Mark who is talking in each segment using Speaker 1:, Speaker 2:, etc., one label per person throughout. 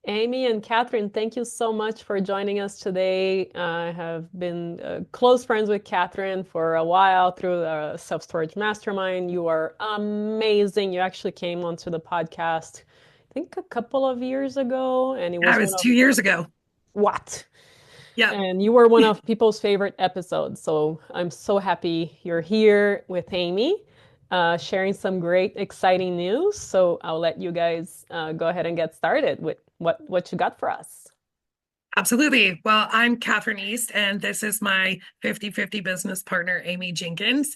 Speaker 1: Amy and Kathryn, thank you so much for joining us today. I have been close friends with Kathryn for a while through the Self-Storage Mastermind. You are amazing. You actually came onto the podcast, I think a couple of years ago, and it
Speaker 2: That
Speaker 1: was one
Speaker 2: was
Speaker 1: of
Speaker 2: 2 years ago.
Speaker 1: what?
Speaker 2: Yeah,
Speaker 1: And you were one of people's favorite episodes. So I'm so happy you're here with Amy, sharing some great, exciting news. So I'll let you guys go ahead and get started with what you got for us.
Speaker 2: absolutely. Well, I'm Kathryn East, and this is my 50-50 business partner, Amy Jenkins.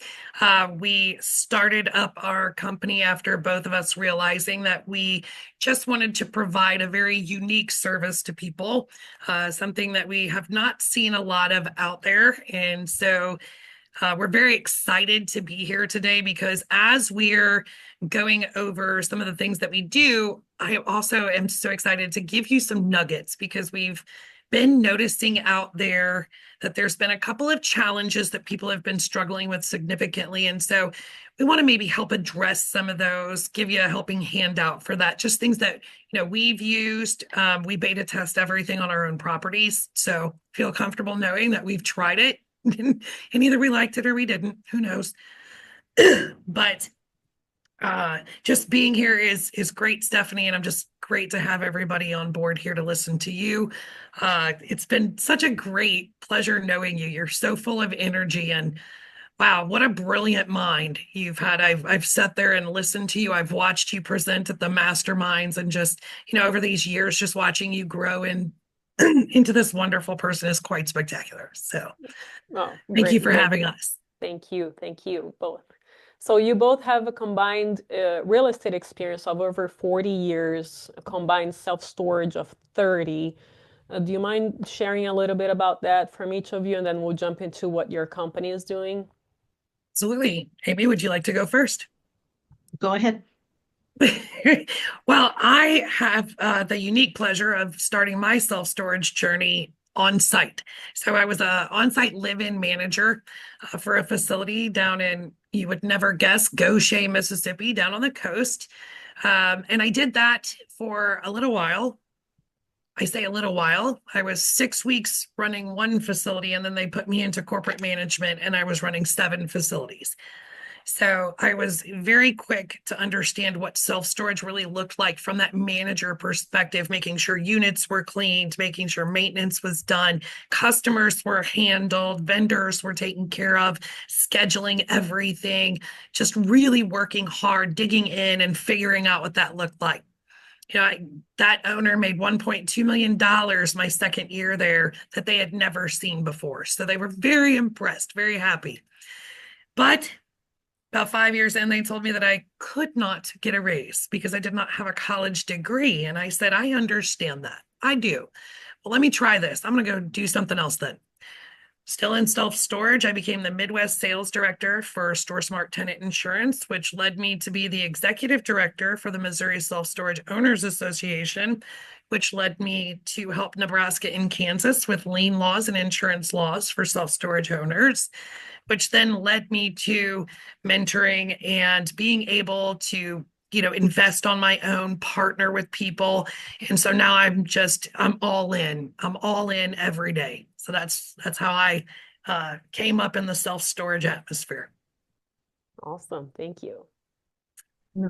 Speaker 2: We started up our company after both of us realizing that we just wanted to provide a very unique service to people, something that we have not seen a lot of out there. And so we're very excited to be here today because as we're going over some of the things that we do, I also am so excited to give you some nuggets because we've been noticing out there that there's been a couple of challenges that people have been struggling with significantly. And so we want to maybe help address some of those, give you a helping handout for that, just things that we've used. We beta test everything on our own properties. So feel comfortable knowing that we've tried it and either we liked it or we didn't, who knows. But just being here is great, Stephanie, and I'm just great to have everybody on board here to listen to you. It's been such a great pleasure knowing you. You're so full of energy, and wow, what a brilliant mind you've had. I've sat there and listened to you. I've watched you present at the masterminds, and just over these years, just watching you grow and into this wonderful person is quite spectacular. So
Speaker 1: Oh,
Speaker 2: thank you
Speaker 1: great,
Speaker 2: for
Speaker 1: great.
Speaker 2: having us.
Speaker 1: Thank you both. So you both have a combined real estate experience of over 40 years, a combined self-storage of 30. Do you mind sharing a little bit about that from each of you, and then we'll jump into what your company is doing?
Speaker 2: Absolutely. Amy, would you like to go first?
Speaker 3: Go ahead.
Speaker 2: Well, I have the unique pleasure of starting my self-storage journey on site. So I was a on-site live-in manager for a facility down in, you would never guess, Goshen, Mississippi, down on the coast. And I did that for a little while. I say a little while. I was 6 weeks running one facility, and then they put me into corporate management, and I was running seven facilities. So I was very quick to understand what self-storage really looked like from that manager perspective, making sure units were cleaned, making sure maintenance was done, customers were handled, vendors were taken care of, scheduling everything, just really working hard, digging in and figuring out what that looked like. That owner made $1.2 million my second year there that they had never seen before. So they were very impressed, very happy. But about 5 years in, they told me that I could not get a raise because I did not have a college degree. And I said, I understand that. I do. Well, let me try this. I'm going to go do something else then. Still in self storage, I became the Midwest sales director for StoreSmart Tenant Insurance, which led me to be the executive director for the Missouri Self Storage Owners Association, which led me to help Nebraska and Kansas with lien laws and insurance laws for self storage owners, which then led me to mentoring and being able to invest on my own, partner with people. And so now I'm all in. I'm all in every day. So that's how I came up in the self-storage atmosphere.
Speaker 1: Awesome. Thank you.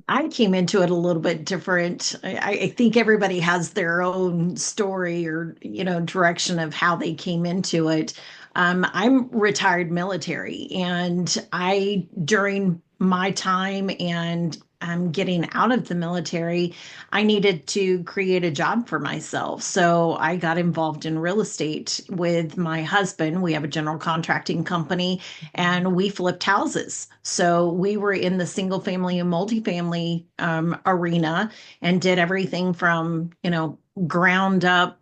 Speaker 3: I came into it a little bit different. I think everybody has their own story or, direction of how they came into it. I'm retired military, and during my time and getting out of the military, I needed to create a job for myself. So I got involved in real estate with my husband. We have a general contracting company, and we flipped houses. So we were in the single family and multifamily arena and did everything from, ground up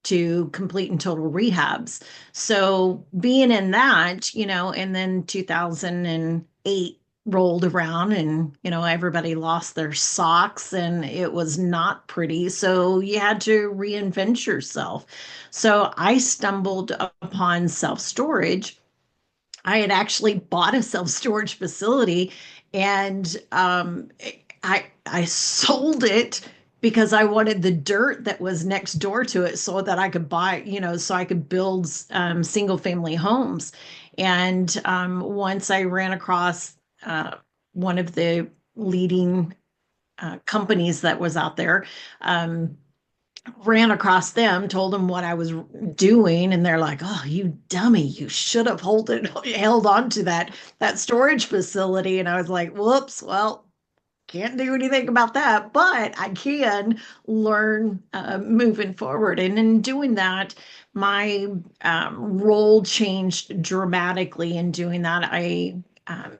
Speaker 3: to complete and total rehabs. So being in that, and then 2008 rolled around, and everybody lost their socks and it was not pretty, so you had to reinvent yourself. So I stumbled upon self-storage. I had actually bought a self-storage facility, and I sold it because I wanted the dirt that was next door to it so that I could buy, so I could build single family homes. And once I ran across one of the leading companies that was out there, ran across them, told them what I was doing, and they're like, "Oh, you dummy! You should have held on to that storage facility." And I was like, "Whoops! Well, can't do anything about that, but I can learn moving forward." And in doing that, my role changed dramatically. In doing that, I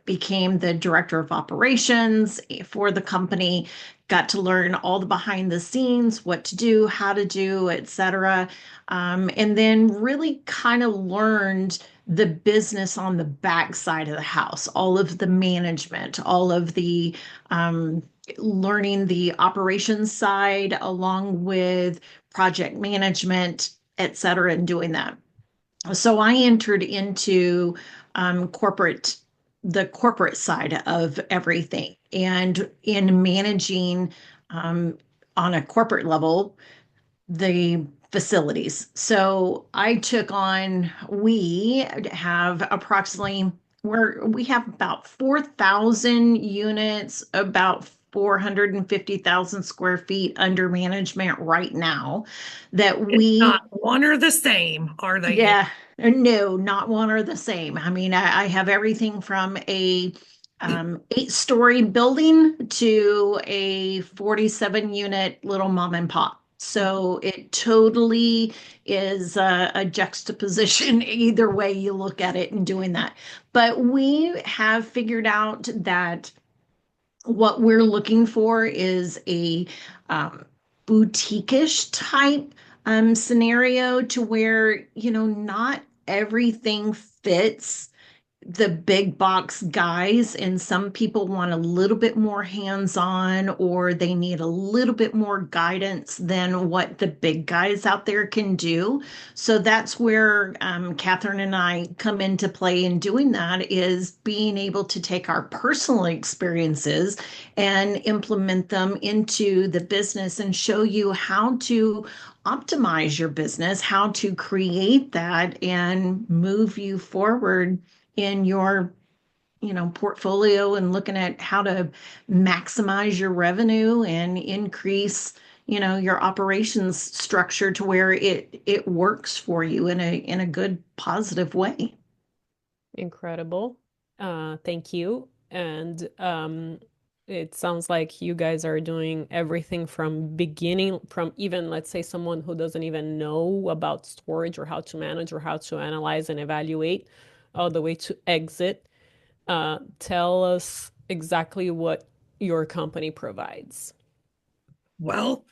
Speaker 3: became the director of operations for the company, got to learn all the behind the scenes, what to do, how to do, etc. And then really kind of learned the business on the back side of the house, all of the management, all of the um, learning the operations side along with project management, et cetera, and doing that. So I entered into corporate, the corporate side of everything, and in managing on a corporate level the facilities. So I took on, we have approximately, we have about 4,000 units, about 450,000 square feet under management right now that
Speaker 2: It's
Speaker 3: we,
Speaker 2: not one or the same, are they?
Speaker 3: yeah, no, not one are the same. I mean, I have everything from a 8-story building to a 47 unit little mom and pop. So it totally is a juxtaposition either way you look at it in doing that. But we have figured out that what we're looking for is a boutique-ish type scenario, to where, not everything fits the big box guys, and some people want a little bit more hands-on, or they need a little bit more guidance than what the big guys out there can do. So that's where Kathryn and I come into play in doing that, is being able to take our personal experiences and implement them into the business and show you how to optimize your business, how to create that and move you forward in your portfolio, and looking at how to maximize your revenue and increase your operations structure to where it works for you in a good positive way.
Speaker 1: Incredible. Thank you. And it sounds like you guys are doing everything from beginning, from even, let's say, someone who doesn't even know about storage or how to manage or how to analyze and evaluate, all the way to exit. Tell us exactly what your company provides.
Speaker 2: Well,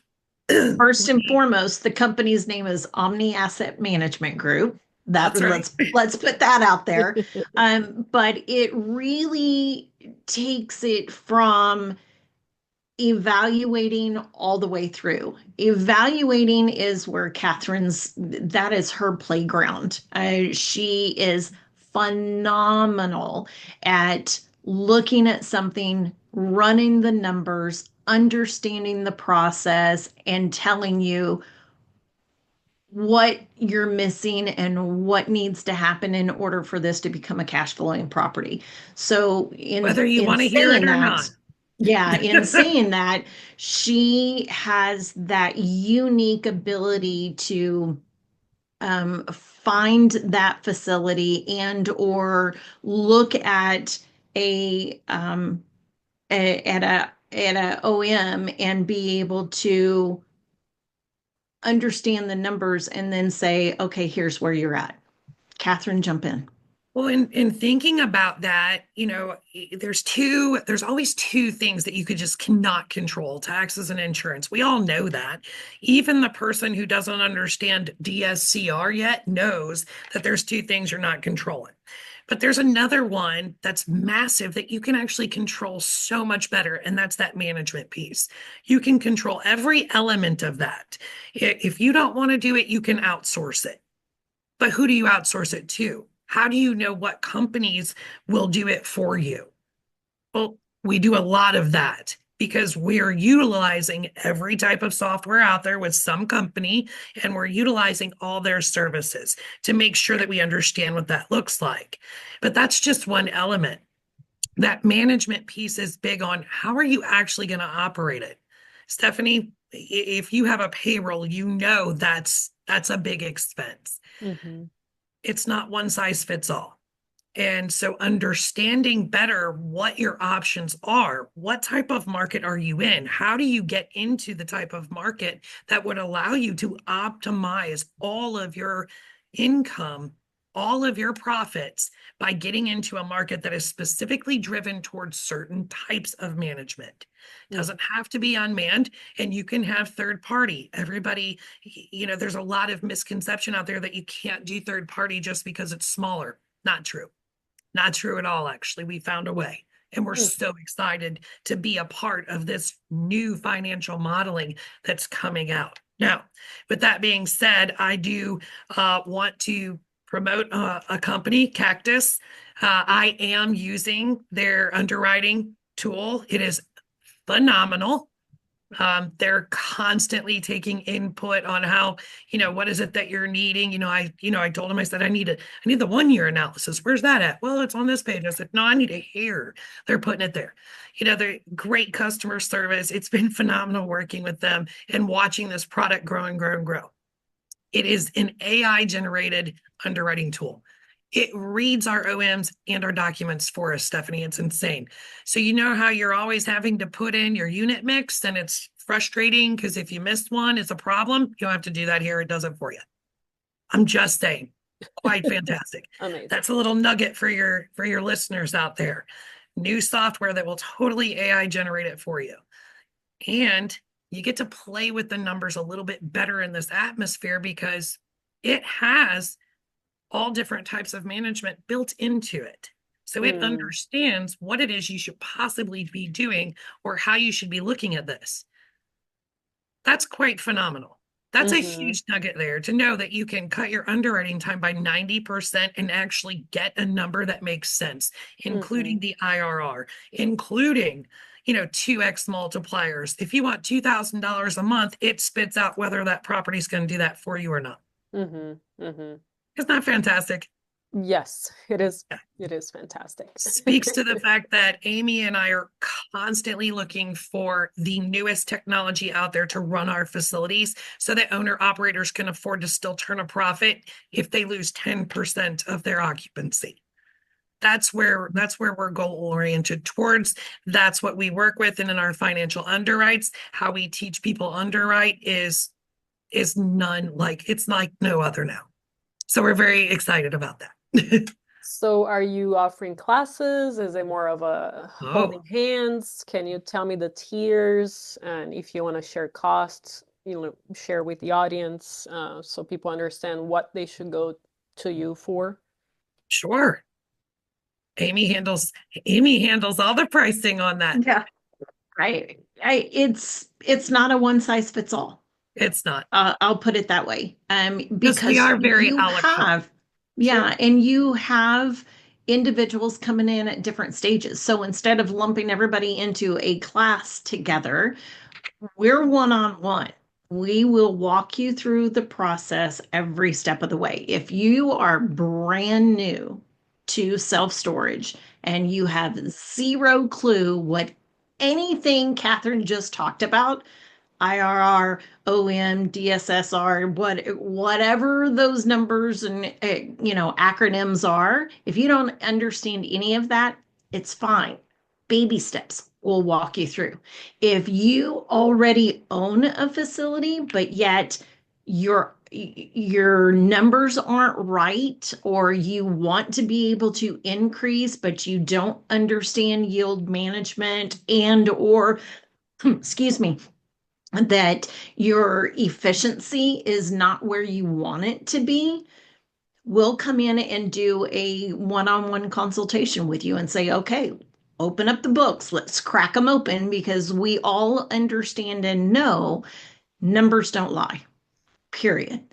Speaker 3: First and foremost, the company's name is Omni Asset Management Group. That,
Speaker 2: that's right.
Speaker 3: let's put that out there. But it really takes it from evaluating all the way through. Evaluating is where Kathryn's, that is her playground. She is phenomenal at looking at something, running the numbers, understanding the process, and telling you what you're missing and what needs to happen in order for this to become a cash flowing property. So
Speaker 2: Whether you
Speaker 3: in
Speaker 2: want to hear it
Speaker 3: saying
Speaker 2: or
Speaker 3: that,
Speaker 2: not.
Speaker 3: yeah, in saying that, she has that unique ability to find that facility and or look at a OM and be able to understand the numbers and then say, okay, here's where you're at. Kathryn, jump in.
Speaker 2: Well, in thinking about that, there's always two things that you could just cannot control: taxes and insurance. We all know that. Even the person who doesn't understand DSCR yet knows that there's two things you're not controlling. But there's another one that's massive that you can actually control so much better, and that's that management piece. You can control every element of that. If you don't want to do it, you can outsource it. But who do you outsource it to? How do you know what companies will do it for you? Well, we do a lot of that because we're utilizing every type of software out there with some company, and we're utilizing all their services to make sure that we understand what that looks like. But that's just one element. That management piece is big on how are you actually going to operate it. Stephanie, if you have a payroll, that's a big expense.
Speaker 1: Mm-hmm.
Speaker 2: It's not one size fits all. And so understanding better what your options are, what type of market are you in? How do you get into the type of market that would allow you to optimize all of your income, all of your profits by getting into a market that is specifically driven towards certain types of management? Doesn't have to be unmanned, and you can have third party. Everybody, there's a lot of misconception out there that you can't do third party just because it's smaller. Not true. Not true at all, actually. We found a way. And we're so excited to be a part of this new financial modeling that's coming out. Now, with that being said, I do want to promote a company, Cactus. I am using their underwriting tool. It is phenomenal. They're constantly taking input on how, what is it that you're needing? I told them, I said, I need the 1 year analysis. Where's that at? Well, it's on this page. I said, no, I need it here. They're putting it there. They're great customer service. It's been phenomenal working with them and watching this product grow and grow and grow. It is an AI generated underwriting tool. It reads our OMs and our documents for us, Stephanie. It's insane. So how you're always having to put in your unit mix, and it's frustrating because if you missed one, it's a problem. You don't have to do that here. It does it for you. I'm just saying, quite fantastic.
Speaker 1: Amazing.
Speaker 2: That's a little nugget for your listeners out there. New software that will totally AI generate it for you. And you get to play with the numbers a little bit better in this atmosphere because it has all different types of management built into it. So it understands what it is you should possibly be doing or how you should be looking at this. That's quite phenomenal. That's a huge nugget there to know that you can cut your underwriting time by 90% and actually get a number that makes sense, including the IRR, including 2x multipliers. If you want $2,000 a month, it spits out whether that property is going to do that for you or not. Isn't that fantastic?
Speaker 1: Yes, it is. It is fantastic.
Speaker 2: Speaks to the fact that Amy and I are constantly looking for the newest technology out there to run our facilities so that owner operators can afford to still turn a profit if they lose 10% of their occupancy. That's where we're goal oriented towards. That's what we work with. And in our financial underwrites, how we teach people underwrite is none like it's like no other now. So we're very excited about that.
Speaker 1: So are you offering classes? Is it more of a holding hands? Can you tell me the tiers? And if you want to share costs, share with the audience so people understand what they should go to you for.
Speaker 2: Sure. Amy handles all the pricing on that.
Speaker 3: Yeah. It's not a one size fits all.
Speaker 2: It's not.
Speaker 3: I'll put it that way. Because
Speaker 2: we are very
Speaker 3: and you have individuals coming in at different stages. So instead of lumping everybody into a class together, we're one-on-one. We will walk you through the process every step of the way. If you are brand new to self-storage and you have zero clue what anything Kathryn just talked about, IRR, OM, DSSR, whatever those numbers and acronyms are, if you don't understand any of that, it's fine. Baby steps will walk you through. If you already own a facility, but yet your numbers aren't right, or you want to be able to increase, but you don't understand yield management or excuse me, that your efficiency is not where you want it to be, we'll come in and do a one-on-one consultation with you and say, okay, open up the books, let's crack them open, because we all understand and know numbers don't lie, period.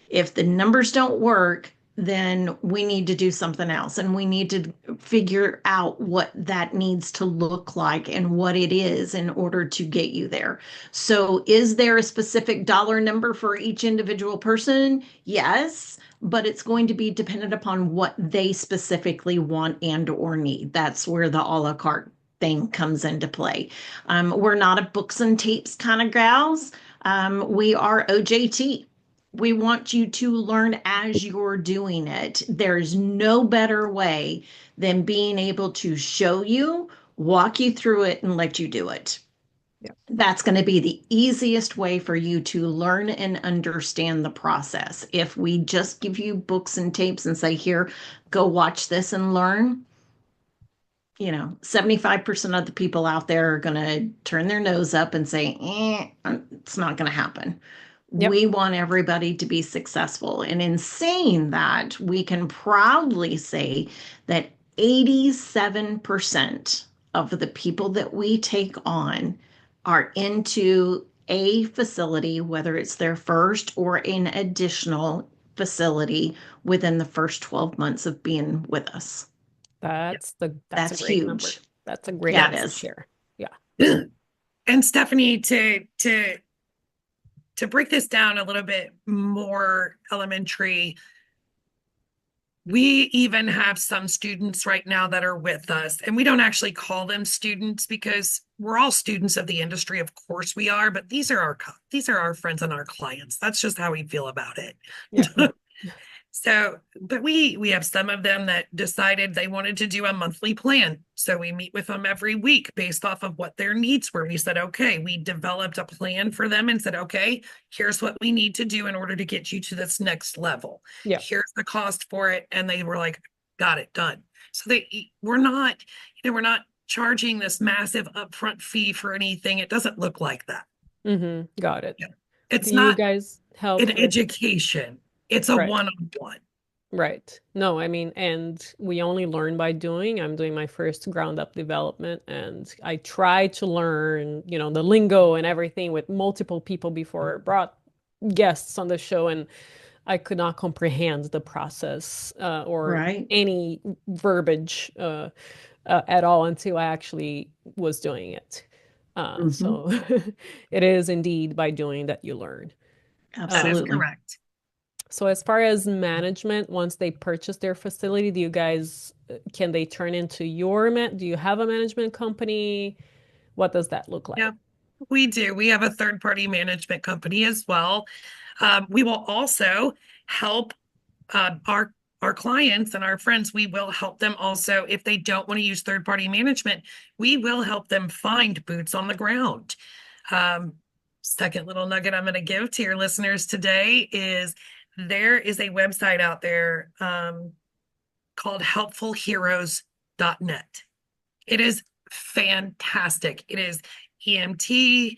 Speaker 3: If the numbers don't work, then we need to do something else. And we need to figure out what that needs to look like and what it is in order to get you there. So, is there a specific dollar number for each individual person? Yes, but it's going to be dependent upon what they specifically want and or need. That's where the a la carte thing comes into play. We're not a books and tapes kind of gals. We are OJT. We want you to learn as you're doing it. There's no better way than being able to show you, walk you through it, and let you do it.
Speaker 1: Yeah.
Speaker 3: That's going to be the easiest way for you to learn and understand the process. If we just give you books and tapes and say, here, go watch this and learn, 75% of the people out there are going to turn their nose up and say, it's not going to happen.
Speaker 1: Yep.
Speaker 3: We want everybody to be successful. And in saying that, we can proudly say that 87% of the people that we take on are into a facility, whether it's their first or an additional facility within the first 12 months of being with us.
Speaker 1: That's a
Speaker 3: That's
Speaker 1: great number.
Speaker 3: huge.
Speaker 1: That's a great
Speaker 3: Yeah,
Speaker 1: number
Speaker 3: it
Speaker 1: to
Speaker 3: is.
Speaker 1: share. Yeah.
Speaker 2: And Stephanie, to break this down a little bit more elementary, we even have some students right now that are with us, and we don't actually call them students because we're all students of the industry. Of course we are, but these are our friends and our clients. That's just how we feel about it.
Speaker 1: Yeah.
Speaker 2: So, but we have some of them that decided they wanted to do a monthly plan. So we meet with them every week based off of what their needs were. We said, okay, we developed a plan for them and said, okay, here's what we need to do in order to get you to this next level.
Speaker 1: Yeah.
Speaker 2: Here's the cost for it. And they were like, got it, done. So we're not charging this massive upfront fee for anything. It doesn't look like that.
Speaker 1: Mm-hmm. Got it.
Speaker 2: Yeah. It's
Speaker 1: Do
Speaker 2: not
Speaker 1: you guys help
Speaker 2: an
Speaker 1: with
Speaker 2: education. It's a
Speaker 1: right.
Speaker 2: one-on-one.
Speaker 1: Right. No, I mean, and we only learn by doing. I'm doing my first ground up development, and I try to learn, the lingo and everything with multiple people before I brought guests on the show, and I could not comprehend the process or
Speaker 3: Right.
Speaker 1: any verbiage at all until I actually was doing it. So it is indeed by doing that you learn.
Speaker 2: That is
Speaker 3: Absolutely.
Speaker 2: correct.
Speaker 1: So as far as management, once they purchase their facility, can they turn into do you have a management company? What does that look like?
Speaker 2: Yeah, we do. We have a third-party management company as well. We will also help our clients and our friends. We will help them also if they don't want to use third-party management. We will help them find boots on the ground. Second little nugget I'm going to give to your listeners today is there is a website out there called helpfulheroes.net. It is fantastic. It is EMT,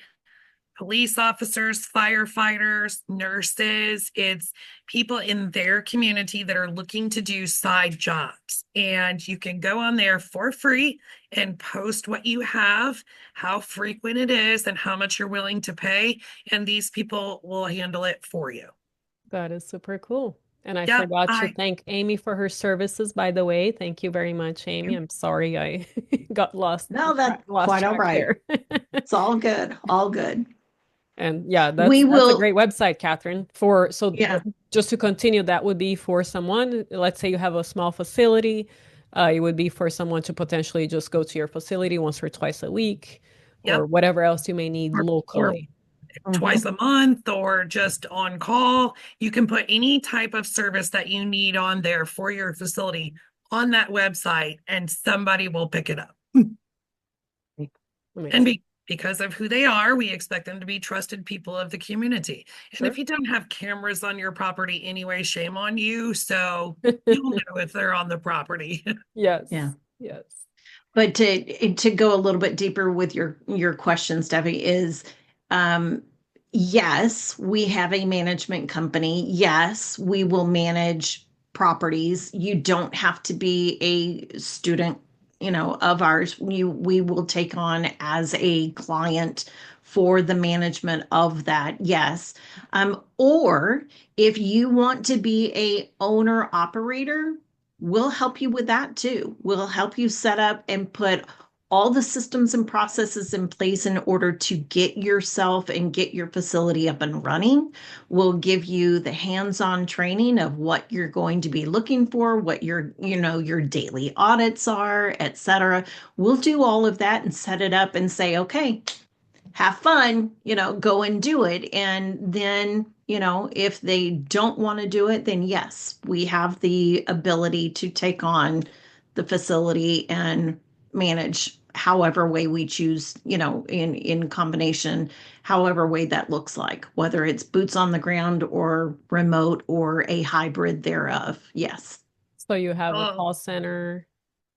Speaker 2: police officers, firefighters, nurses. It's people in their community that are looking to do side jobs. And you can go on there for free and post what you have, how frequent it is, and how much you're willing to pay. And these people will handle it for you.
Speaker 1: That is super cool. And I
Speaker 2: Yep,
Speaker 1: forgot to thank Amy for her services, by the way. Thank you very much, Amy. I'm sorry I got lost.
Speaker 3: No, that's
Speaker 1: lost
Speaker 3: quite all
Speaker 1: track
Speaker 3: right.
Speaker 1: there.
Speaker 3: It's all good. All good.
Speaker 1: And yeah,
Speaker 3: We
Speaker 1: that's a
Speaker 3: will,
Speaker 1: great website, Kathryn.
Speaker 3: yeah.
Speaker 1: Just to continue, that would be for someone, let's say you have a small facility, it would be for someone to potentially just go to your facility once or twice a week,
Speaker 2: Yep.
Speaker 1: or whatever else you may need locally.
Speaker 2: Twice a month or just on call. You can put any type of service that you need on there for your facility on that website and somebody will pick it up. And because of who they are, we expect them to be trusted people of the community.
Speaker 1: Sure.
Speaker 2: And if you don't have cameras on your property anyway, shame on you. So you'll know if they're on the property.
Speaker 1: Yes.
Speaker 3: Yeah.
Speaker 1: Yes.
Speaker 3: But to go a little bit deeper with your question, Steffi, is yes, we have a management company. Yes, we will manage properties. You don't have to be a student, of ours. We will take on as a client for the management of that, yes. Or if you want to be a owner operator, we'll help you with that too. We'll help you set up and put all the systems and processes in place in order to get yourself and get your facility up and running. We'll give you the hands-on training of what you're going to be looking for, what your daily audits are, et cetera. We'll do all of that and set it up and say, okay, have fun, go and do it. And then, if they don't want to do it, then yes, we have the ability to take on the facility and manage however way we choose, in combination, however way that looks like, whether it's boots on the ground or remote or a hybrid thereof. Yes.
Speaker 1: So you have a
Speaker 2: Oh,
Speaker 1: call center.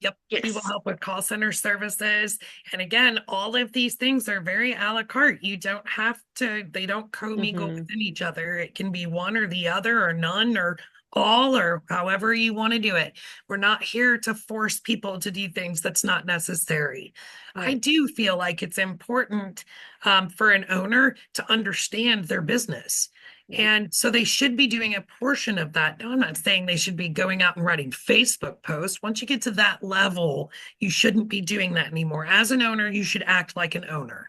Speaker 2: yep. We will
Speaker 3: Yes.
Speaker 2: help with call center services. And again, all of these things are very a la carte. You don't have to, they don't co-mingle
Speaker 1: Mm-hmm.
Speaker 2: within each other. It can be one or the other or none or all or however you want to do it. We're not here to force people to do things that's not necessary. I
Speaker 1: Right.
Speaker 2: do feel like it's important for an owner to understand their business. And so they should be doing a portion of that. No, I'm not saying they should be going out and writing Facebook posts. Once you get to that level, you shouldn't be doing that anymore. As an owner, you should act like an owner,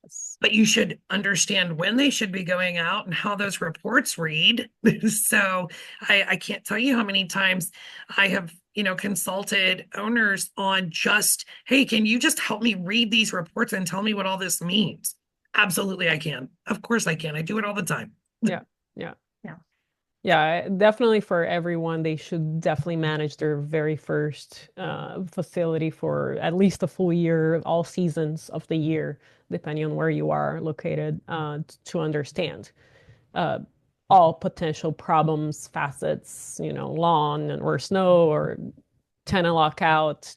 Speaker 1: Yes.
Speaker 2: but you should understand when they should be going out and how those reports read. So I can't tell you how many times I have, consulted owners on just, hey, can you just help me read these reports and tell me what all this means? Absolutely, I can. Of course I can. I do it all the time.
Speaker 1: Yeah. Yeah.
Speaker 3: Yeah.
Speaker 1: Yeah, definitely for everyone, they should definitely manage their very first facility for at least a full year, all seasons of the year, depending on where you are located, to understand uh, all potential problems, facets, lawn or snow or tenant lockout,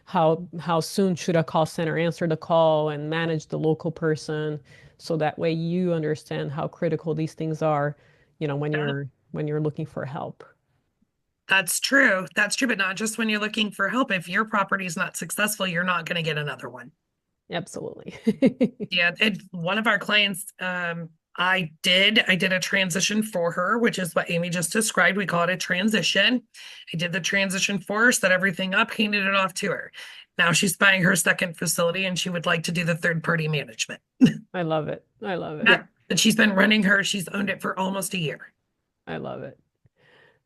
Speaker 1: how soon should a call center answer the call and manage the local person, so that way you understand how critical these things are, when
Speaker 2: Yeah,
Speaker 1: you're looking for help.
Speaker 2: that's true. That's true, but not just when you're looking for help. If your property is not successful, you're not going to get another one.
Speaker 1: Absolutely.
Speaker 2: Yeah, one of our clients, I did a transition for her, which is what Amy just described. We call it a transition. I did the transition for her, set everything up, handed it off to her. Now she's buying her second facility and she would like to do the third party management.
Speaker 1: I love it. I love it.
Speaker 2: And she's been running she's owned it for almost a year.
Speaker 1: I love it.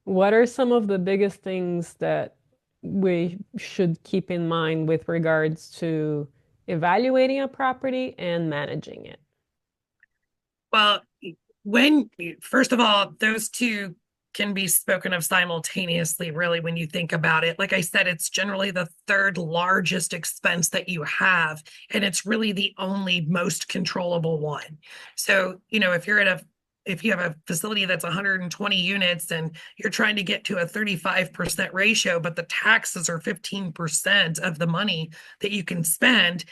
Speaker 1: What are some of the biggest things that we should keep in mind with regards to evaluating a property and managing it?
Speaker 2: Well, first of all, those two can be spoken of simultaneously, really, when you think about it. Like I said, it's generally the third largest expense that you have, and it's really the only most controllable one. So, if you have a facility that's 120 units and you're trying to get to a 35% ratio, but the taxes are 15% of the money that you can spend,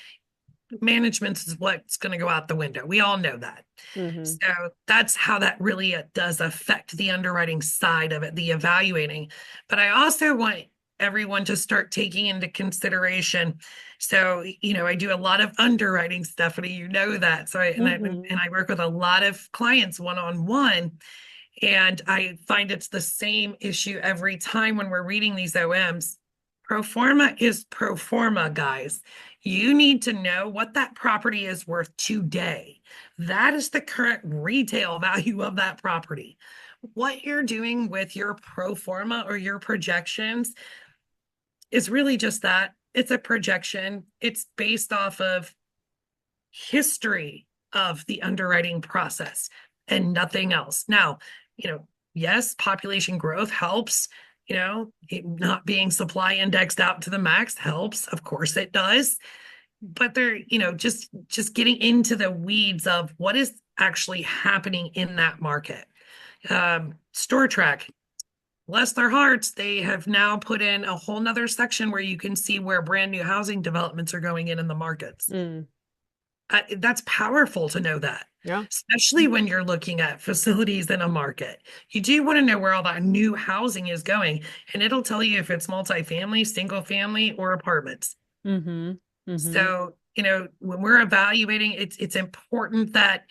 Speaker 2: management is what's going to go out the window. We all know that.
Speaker 1: Mm-hmm.
Speaker 2: So that's how that really does affect the underwriting side of it, the evaluating. But I also want everyone to start taking into consideration. So, I do a lot of underwriting, Stephanie, that. So I work with a lot of clients one-on-one. And I find it's the same issue every time when we're reading these OMs. Pro forma is pro forma, guys. You need to know what that property is worth today. That is the current retail value of that property. What you're doing with your pro forma or your projections is really just that. It's a projection. It's based off of history of the underwriting process and nothing else. Now, yes, population growth helps. Not being supply indexed out to the max helps. Of course it does. But they're, just getting into the weeds of what is actually happening in that market. Store Track, bless their hearts, they have now put in a whole nother section where you can see where brand new housing developments are going in the markets. That's powerful to know that.
Speaker 1: Yeah.
Speaker 2: Especially when you're looking at facilities in a market. You do want to know where all that new housing is going, and it'll tell you if it's multifamily, single family, or apartments.
Speaker 1: Mm-hmm. Mm-hmm.
Speaker 2: So, when we're evaluating, it's important that,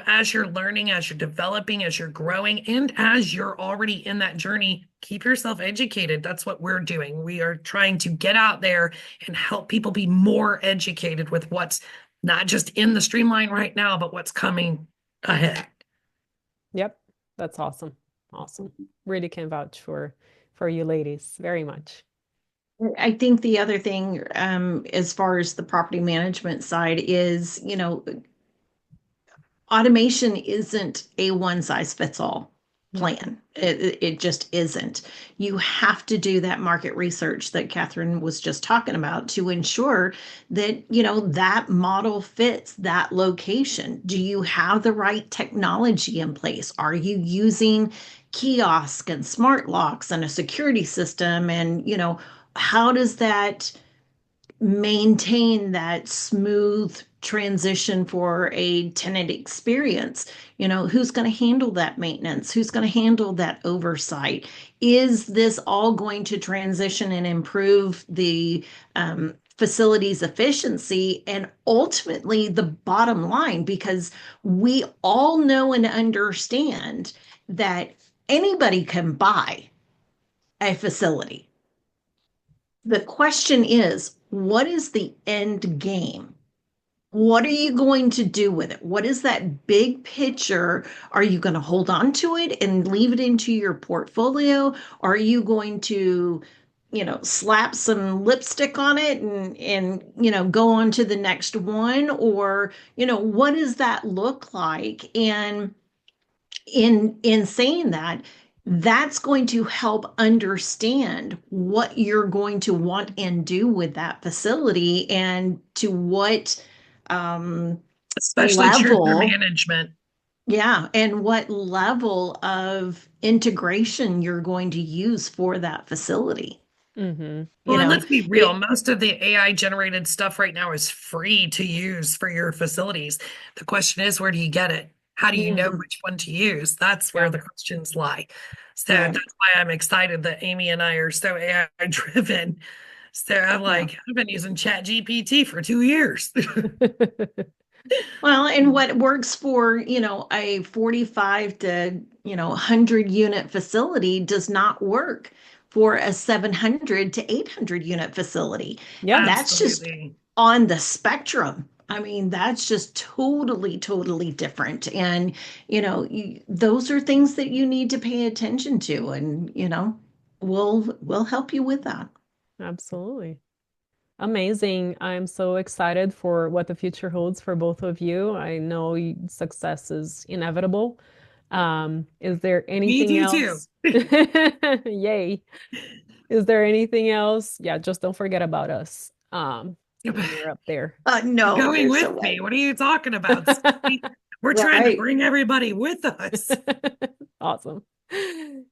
Speaker 2: as you're learning, as you're developing, as you're growing, and as you're already in that journey, keep yourself educated. That's what we're doing. We are trying to get out there and help people be more educated with what's not just in the streamline right now, but what's coming ahead.
Speaker 1: Yep. That's awesome. Awesome. Really can vouch for you ladies very much.
Speaker 3: I think the other thing, as far as the property management side is, automation isn't a one size fits all plan. It just isn't. You have to do that market research that Kathryn was just talking about to ensure that, that model fits that location. Do you have the right technology in place? Are you using kiosk and smart locks and a security system? And, how does that maintain that smooth transition for a tenant experience? Who's going to handle that maintenance? Who's going to handle that oversight? Is this all going to transition and improve the facility's efficiency and ultimately the bottom line? Because we all know and understand that anybody can buy a facility. The question is, what is the end game? What are you going to do with it? What is that big picture? Are you going to hold on to it and leave it into your portfolio? Are you going to, slap some lipstick on it and go on to the next one? Or, what does that look like? And in saying that, that's going to help understand what you're going to want and do with that facility and to what
Speaker 2: Especially
Speaker 3: level,
Speaker 2: management.
Speaker 3: yeah, and what level of integration you're going to use for that facility.
Speaker 1: Mm-hmm.
Speaker 2: Well, and let's be real. Most of the AI generated stuff right now is free to use for your facilities. The question is, where do you get it? How do you know which one to use? That's where the questions lie. So that's why I'm excited that Amy and I are so AI driven. So I'm like, I've been using Chat GPT for 2 years.
Speaker 3: Well, and what works for, a 45 to, 100 unit facility does not work for a 700 to 800 unit facility.
Speaker 1: Yeah,
Speaker 3: that's just on the spectrum. I mean, that's just totally, totally different. And, those are things that you need to pay attention to. And, we'll help you with that.
Speaker 1: Absolutely. Amazing. I'm so excited for what the future holds for both of you. I know success is inevitable. Is there anything else? Yay. Is there anything else? Yeah, just don't forget about us. When you're up there.
Speaker 3: No,
Speaker 2: going with me. What are you talking about? We're trying to bring everybody with us.
Speaker 1: Awesome.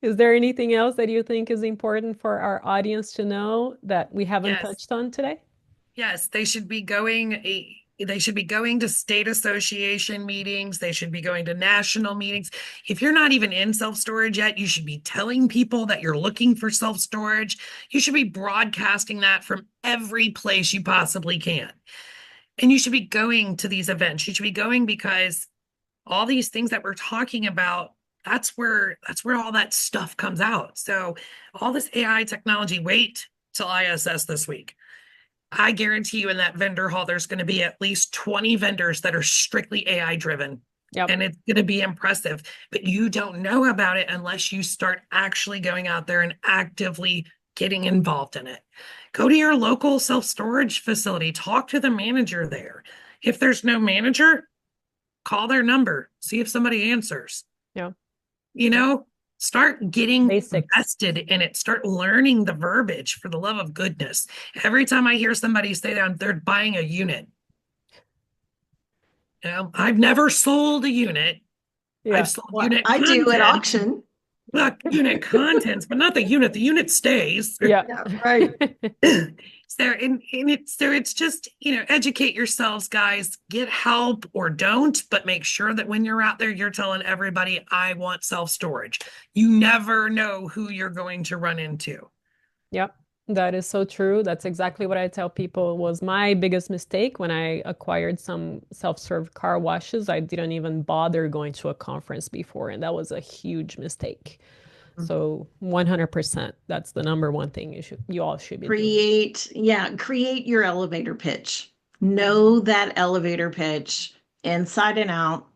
Speaker 1: Is there anything else that you think is important for our audience to know that we haven't touched on today?
Speaker 2: Yes, they should be going to state association meetings. They should be going to national meetings. If you're not even in self-storage yet, you should be telling people that you're looking for self-storage. You should be broadcasting that from every place you possibly can. And you should be going to these events. You should be going because all these things that we're talking about, that's where all that stuff comes out. So all this AI technology, wait till ISS this week. I guarantee you in that vendor hall, there's going to be at least 20 vendors that are strictly AI driven. Yep. And it's going to be impressive, but you don't know about it unless you start actually going out there and actively getting involved in it. Go to your local self-storage facility, talk to the manager there. If there's no manager, call their number, see if somebody answers. Yeah. Start getting invested in it. Start learning the verbiage, for the love of goodness. Every time I hear somebody say that they're buying a unit, I've never sold a unit. Yeah. I've sold unit
Speaker 3: I do at auction.
Speaker 2: Look, unit contents, but not the unit. The unit stays.
Speaker 3: Yeah, right.
Speaker 2: It's just, educate yourselves, guys. Get help or don't, but make sure that when you're out there, you're telling everybody, I want self-storage. You never know who you're going to run into.
Speaker 1: Yep. That is so true. That's exactly what I tell people was my biggest mistake when I acquired some self-serve car washes. I didn't even bother going to a conference before, and that was a huge mistake. So 100%, that's the number one thing you all should be doing.
Speaker 3: Create your elevator pitch. Know that elevator pitch inside and out,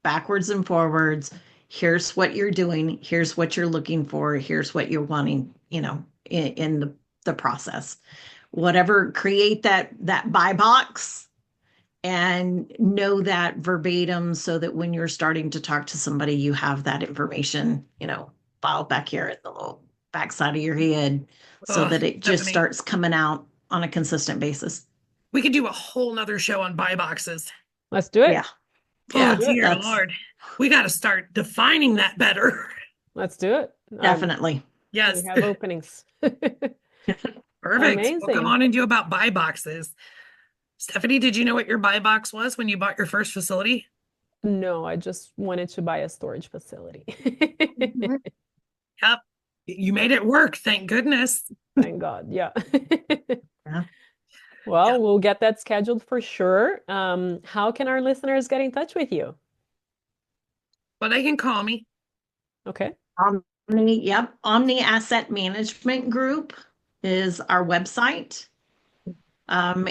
Speaker 3: backwards and forwards. Here's what you're doing. Here's what you're looking for. Here's what you're wanting, in the process. Whatever, create that buy box and know that verbatim so that when you're starting to talk to somebody, you have that information, filed back here at the little backside of your head so
Speaker 2: Oh,
Speaker 3: that it just
Speaker 2: Stephanie,
Speaker 3: starts coming out on a consistent basis.
Speaker 2: we could do a whole nother show on buy boxes.
Speaker 1: Let's do
Speaker 3: Yeah.
Speaker 1: it.
Speaker 2: Oh,
Speaker 3: Yeah.
Speaker 1: Do it.
Speaker 2: dear
Speaker 3: That's
Speaker 2: Lord. We got to start defining that better.
Speaker 1: Let's do it.
Speaker 3: definitely.
Speaker 2: Yes.
Speaker 1: We have openings.
Speaker 2: Perfect. We'll come
Speaker 1: Amazing.
Speaker 2: on and do about buy boxes. Stephanie, did you know what your buy box was when you bought your first facility?
Speaker 1: No, I just wanted to buy a storage facility.
Speaker 2: Yep. You made it work. Thank goodness.
Speaker 1: Thank God. Yeah.
Speaker 3: Yeah.
Speaker 1: Well,
Speaker 2: Yep.
Speaker 1: we'll get that scheduled for sure. How can our listeners get in touch with you?
Speaker 2: But they can call me.
Speaker 1: Okay.
Speaker 3: Omni Asset Management Group is our website. Um,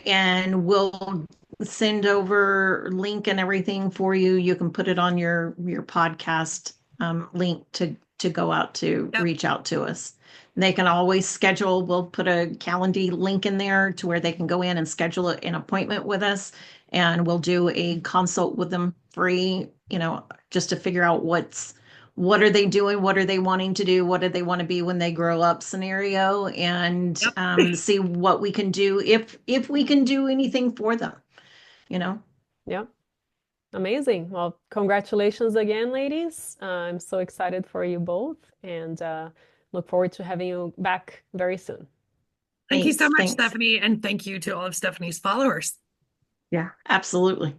Speaker 3: and we'll send over link and everything for you. You can put it on your podcast link to go out to
Speaker 2: Yep.
Speaker 3: reach out to us. They can always schedule. We'll put a Calendly link in there to where they can go in and schedule an appointment with us, and we'll do a consult with them free. Just to figure out what are they doing, what are they wanting to do, what do they want to be when they grow up scenario, and
Speaker 2: Yep.
Speaker 3: see what we can do if we can do anything for them.
Speaker 1: Yeah. Amazing. Well, congratulations again, ladies. I'm so excited for you both and look forward to having you back very soon.
Speaker 2: Thank you so much,
Speaker 3: Thanks.
Speaker 2: Stephanie. And thank you to all of Stephanie's followers.
Speaker 3: Yeah, absolutely.